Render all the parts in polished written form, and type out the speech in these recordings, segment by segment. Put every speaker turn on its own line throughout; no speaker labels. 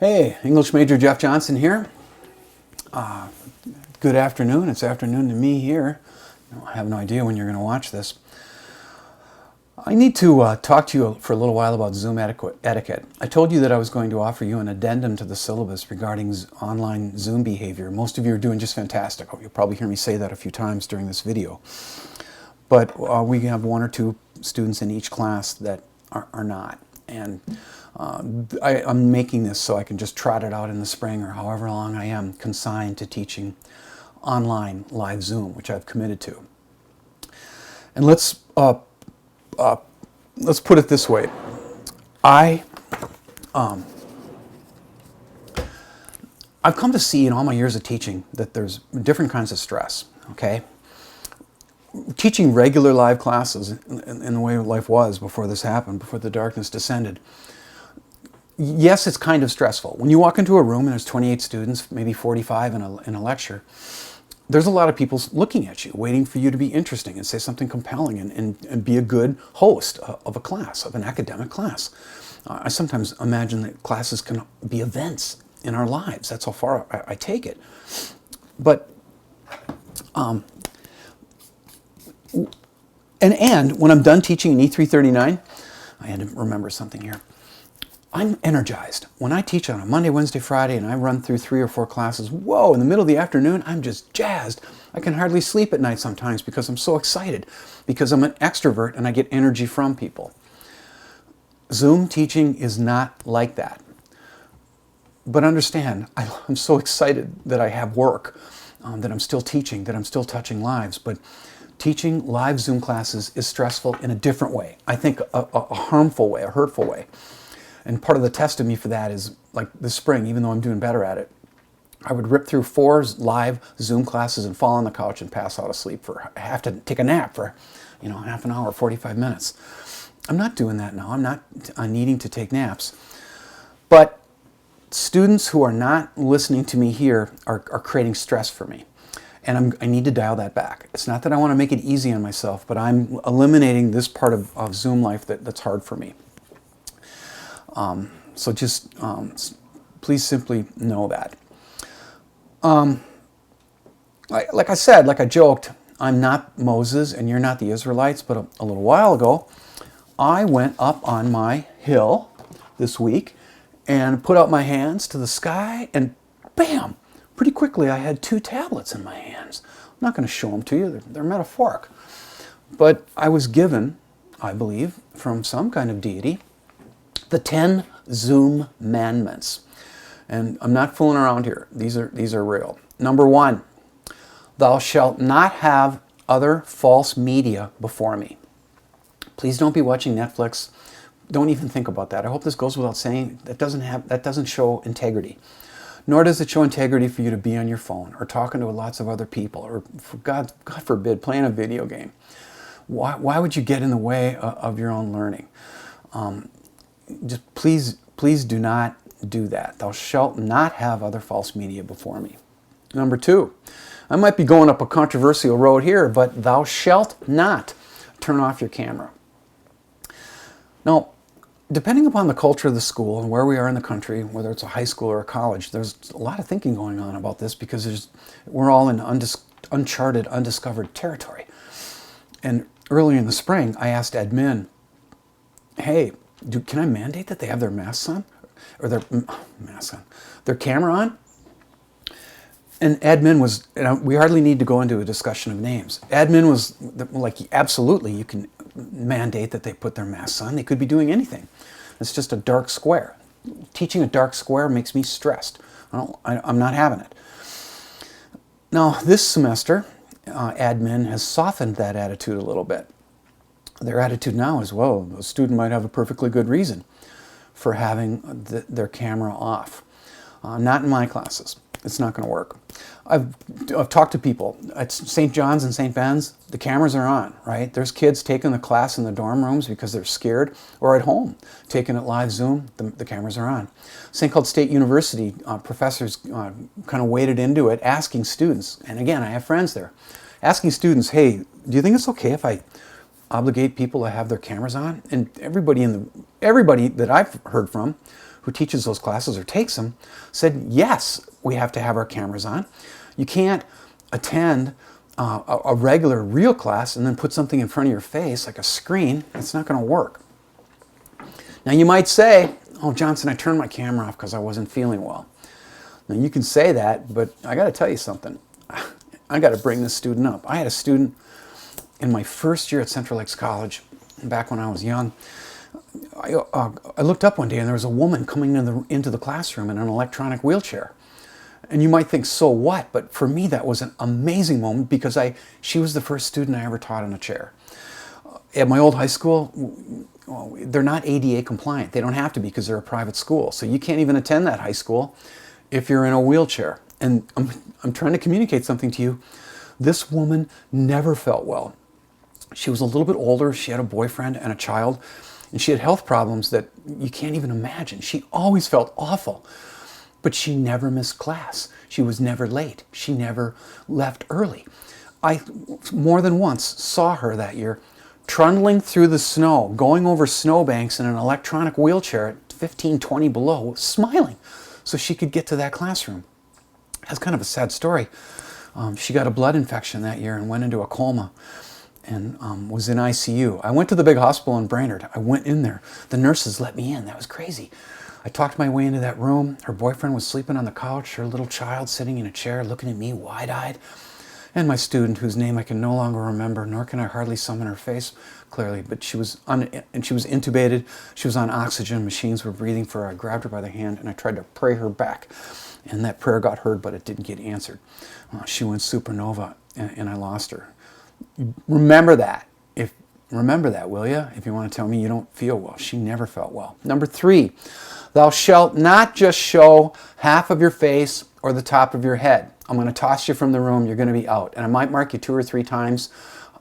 Hey, English major Jeff Johnson here. Good afternoon. It's afternoon to me here. I have no idea when you're going to watch this. I need to talk to you for a little while about Zoom etiquette. I told you that I was going to offer you an addendum to the syllabus regarding online Zoom behavior. Most of you are doing just fantastic. You'll probably hear me say that a few times during this video. But we have one or two students in each class that are not. And I'm making this so I can just trot it out in the spring or however long I am consigned to teaching online live Zoom, which I've committed to. And let's put it this way. I've come to see in all my years of teaching that there's different kinds of stress, okay? Teaching regular live classes in the way life was before this happened, before the darkness descended, yes, it's kind of stressful. When you walk into a room and there's 28 students, maybe 45 in a lecture, there's a lot of people looking at you, waiting for you to be interesting and say something compelling and be a good host of a class, of an academic class. I sometimes imagine that classes can be events in our lives. That's how far I take it. But, and when I'm done teaching in E339, I had to remember something here. I'm energized. When I teach on a Monday, Wednesday, Friday, and I run through 3 or 4 classes, whoa, in the middle of the afternoon, I'm just jazzed. I can hardly sleep at night sometimes because I'm so excited, because I'm an extrovert and I get energy from people. Zoom teaching is not like that. But understand, I'm so excited that I have work, that I'm still teaching, that I'm still touching lives, but teaching live Zoom classes is stressful in a different way. I think a harmful way, a hurtful way. And part of the test of me for that is, like this spring, even though I'm doing better at it, I would rip through 4 live Zoom classes and fall on the couch and pass out of sleep I have to take a nap for, half an hour, 45 minutes. I'm not doing that now. I'm not needing to take naps. But students who are not listening to me here are creating stress for me. And I need to dial that back. It's not that I want to make it easy on myself, but I'm eliminating this part of Zoom life that's hard for me. So just please simply know that. Like I said, like I joked, I'm not Moses and you're not the Israelites, but a little while ago, I went up on my hill this week and put out my hands to the sky and bam, pretty quickly I had 2 tablets in my hands. I'm not going to show them to you, they're metaphoric. But I was given, I believe, from some kind of deity, the 10 Zoomandments. And I'm not fooling around here. These are real. Number 1, thou shalt not have other false media before me. Please don't be watching Netflix. Don't even think about that. I hope this goes without saying. That doesn't show integrity. Nor does it show integrity for you to be on your phone or talking to lots of other people or, for God forbid, playing a video game. Why would you get in the way of your own learning? Just please do not do that. Thou shalt not have other false media before me. Number 2, I might be going up a controversial road here, but thou shalt not turn off your camera. Now, depending upon the culture of the school and where we are in the country, whether it's a high school or a college, there's a lot of thinking going on about this because we're all in uncharted, undiscovered territory. And earlier in the spring, I asked admin, hey, can I mandate that they have their masks on? Or their camera on? And admin was, we hardly need to go into a discussion of names. Admin was like, absolutely, you can mandate that they put their masks on. They could be doing anything. It's just a dark square. Teaching a dark square makes me stressed. I'm not having it. Now, this semester, admin has softened that attitude a little bit. Their attitude now is, well, a student might have a perfectly good reason for having their camera off. Not in my classes. It's not going to work. I've talked to people at St. John's and St. Ben's. The cameras are on, right? There's kids taking the class in the dorm rooms because they're scared, or at home taking it live Zoom. The cameras are on. St. Cloud State University professors kind of waded into it, asking students, and again, I have friends there, asking students, hey, do you think it's okay if I obligate people to have their cameras on? And everybody that I've heard from who teaches those classes or takes them, said, yes, we have to have our cameras on. You can't attend a regular real class and then put something in front of your face like a screen. It's not going to work. Now you might say, oh, Johnson, I turned my camera off because I wasn't feeling well. Now you can say that, but I got to tell you something. I got to bring this student up. I had a student in my first year at Central Lakes College, back when I was young. I looked up one day and there was a woman coming into the classroom in an electronic wheelchair. And you might think, so what? But for me, that was an amazing moment because she was the first student I ever taught in a chair. At my old high school, they're not ADA compliant. They don't have to be because they're a private school. So you can't even attend that high school if you're in a wheelchair. And I'm trying to communicate something to you. This woman never felt well. She was a little bit older. She had a boyfriend and a child. And she had health problems that you can't even imagine. She always felt awful. But she never missed class. She was never late. She never left early. I more than once saw her that year trundling through the snow, going over snowbanks in an electronic wheelchair at 15, 20 below, smiling so she could get to that classroom. That's kind of a sad story. She got a blood infection that year and went into a coma and was in ICU. I went to the big hospital in Brainerd. I went in there. The nurses let me in. That was crazy. I talked my way into that room. Her boyfriend was sleeping on the couch, her little child sitting in a chair looking at me wide-eyed, and my student, whose name I can no longer remember, nor can I hardly summon her face clearly, but she was intubated. She was on oxygen. Machines were breathing for her. I grabbed her by the hand and I tried to pray her back, and that prayer got heard, but it didn't get answered. She went supernova, and I lost her. Remember that. Remember that, will you? If you want to tell me you don't feel well. She never felt well. Number 3, thou shalt not just show half of your face or the top of your head. I'm going to toss you from the room. You're going to be out. And I might mark you 2 or 3 times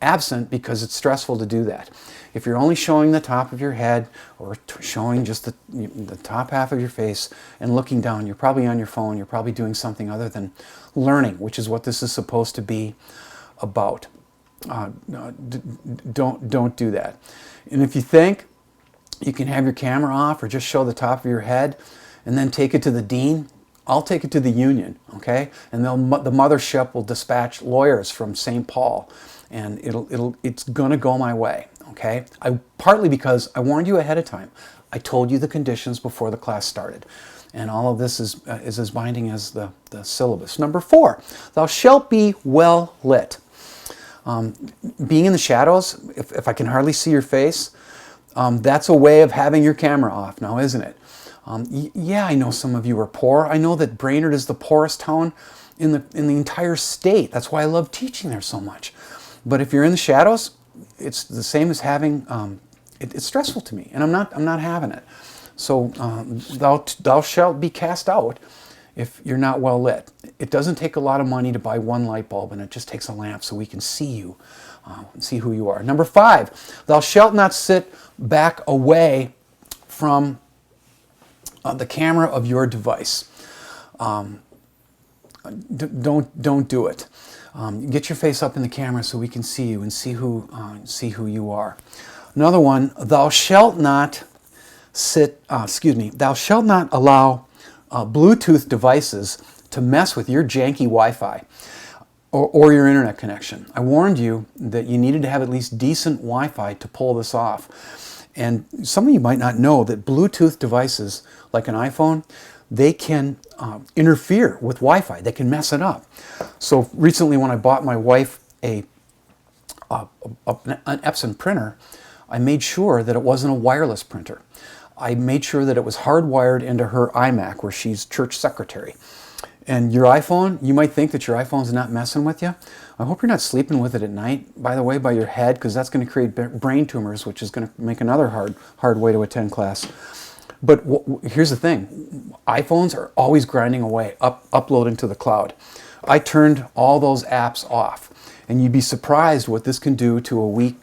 absent because it's stressful to do that. If you're only showing the top of your head or showing just the top half of your face and looking down, you're probably on your phone. You're probably doing something other than learning, which is what this is supposed to be about. Don't do that. And if you think you can have your camera off or just show the top of your head and then take it to the dean, I'll take it to the union, okay? And the mothership will dispatch lawyers from St. Paul, and it's gonna go my way, okay? Partly because I warned you ahead of time. I told you the conditions before the class started. And all of this is as binding as the syllabus. Number 4, thou shalt be well lit. Being in the shadows, if I can hardly see your face, that's a way of having your camera off now, isn't it? Yeah, I know some of you are poor. I know that Brainerd is the poorest town in the entire state. That's why I love teaching there so much. But if you're in the shadows, it's the same as having. It's stressful to me, and I'm not having it. So thou shalt be cast out if you're not well lit. It doesn't take a lot of money to buy one light bulb, and it just takes a lamp so we can see you, see who you are. Number 5, thou shalt not sit back away from the camera of your device. Don't do it. Get your face up in the camera so we can see you and see who you are. Another one, thou shalt not thou shalt not allow Bluetooth devices to mess with your janky Wi-Fi or your internet connection. I warned you that you needed to have at least decent Wi-Fi to pull this off. And some of you might not know that Bluetooth devices, like an iPhone, they can interfere with Wi-Fi. They can mess it up. So recently when I bought my wife an Epson printer, I made sure that it wasn't a wireless printer. I made sure that it was hardwired into her iMac, where she's church secretary. And your iPhone, you might think that your iPhone's not messing with you. I hope you're not sleeping with it at night, by the way, by your head, because that's going to create brain tumors, which is going to make another hard way to attend class. But here's the thing. iPhones are always grinding away, uploading to the cloud. I turned all those apps off, and you'd be surprised what this can do to a weak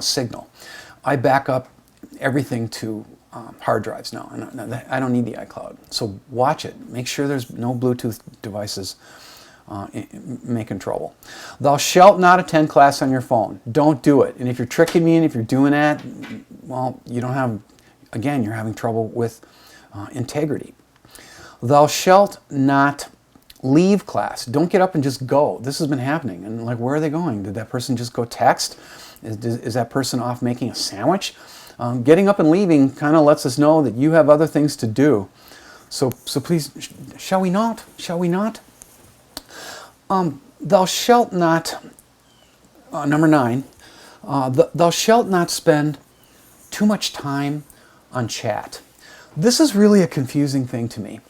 signal. I back up everything to hard drives now. I don't need the iCloud. So watch it. Make sure there's no Bluetooth devices making trouble. Thou shalt not attend class on your phone. Don't do it. And if you're tricking me and if you're doing that, well, you don't have again, you're having trouble with integrity. Thou shalt not leave class. Don't get up and just go. This has been happening. And like, where are they going? Did that person just go text? Is that person off making a sandwich? Getting up and leaving kind of lets us know that you have other things to do. So please, shall we not? Shall we not? Thou shalt not, number 9, thou shalt not spend too much time on chat. This is really a confusing thing to me.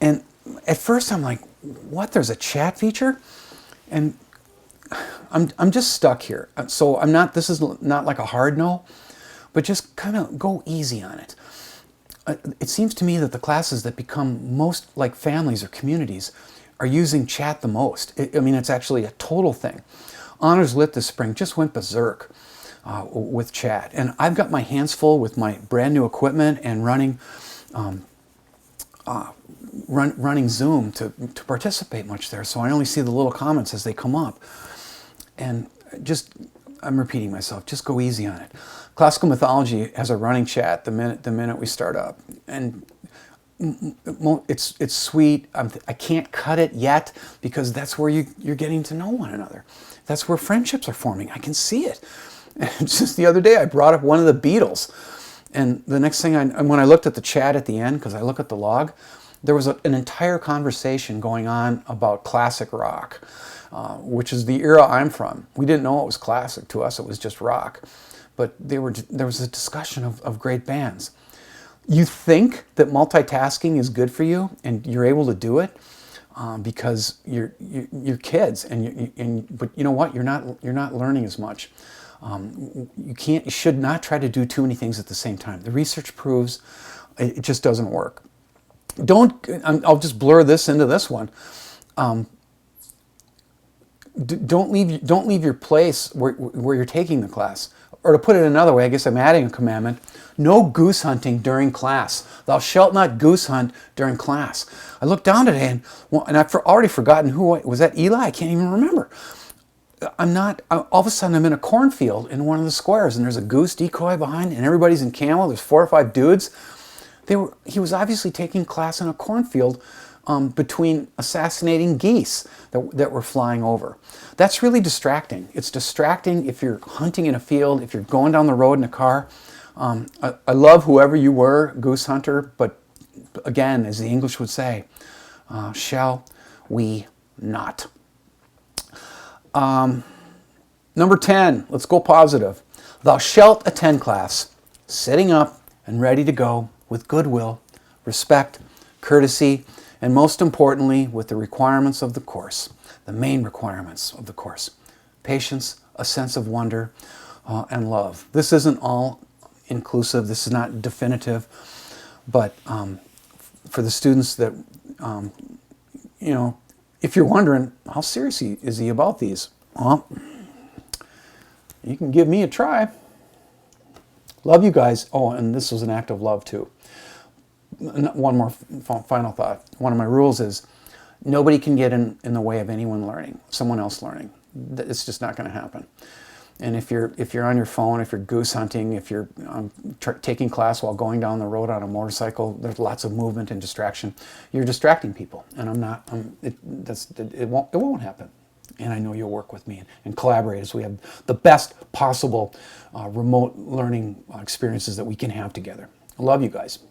And at first I'm like, what, there's a chat feature? And I'm just stuck here. So I'm not, this is not like a hard no, but just kind of go easy on it. It seems to me that the classes that become most like families or communities are using chat the most. I mean, it's actually a total thing. Honors Lit this spring just went berserk with chat. And I've got my hands full with my brand new equipment and running Zoom to participate much there. So I only see the little comments as they come up. And just, I'm repeating myself, just go easy on it. Classical mythology has a running chat the minute we start up. And it's sweet. I can't cut it yet because that's where you're getting to know one another. That's where friendships are forming. I can see it. And just the other day I brought up one of the Beatles. And the next thing, when I looked at the chat at the end, because I look at the log, there was an entire conversation going on about classic rock, which is the era I'm from. We didn't know it was classic. To us, it was just rock. But there was a discussion of great bands. You think that multitasking is good for you, and you're able to do it because you're kids, but you know what? You're not learning as much. You should not try to do too many things at the same time. The research proves it just doesn't work. I'll just blur this into this one. Don't leave your place where you're taking the class. Or to put it another way, I guess I'm adding a commandment. No goose hunting during class. Thou shalt not goose hunt during class. I looked down today and I've already forgotten was that Eli? I can't even remember. All of a sudden I'm in a cornfield in one of the squares and there's a goose decoy behind and everybody's in camo. There's 4 or 5 dudes. He was obviously taking class in a cornfield between assassinating geese that were flying over. That's really distracting. It's distracting if you're hunting in a field, if you're going down the road in a car. I love whoever you were, goose hunter, but again, as the English would say, shall we not? Number 10, let's go positive. Thou shalt attend class, sitting up and ready to go with goodwill, respect, courtesy, and most importantly, with the requirements of the course, the main requirements of the course: patience, a sense of wonder, and love. This isn't all inclusive, this is not definitive, but for the students that, if you're wondering, how serious is he about these? Well, you can give me a try. Love you guys. Oh, and this was an act of love too. One more final thought. One of my rules is nobody can get in the way of anyone learning, someone else learning. It's just not going to happen. And if you're on your phone, if you're goose hunting, if you're taking class while going down the road on a motorcycle, there's lots of movement and distraction. You're distracting people, and it won't happen. And I know you'll work with me and collaborate as we have the best possible remote learning experiences that we can have together. I love you guys.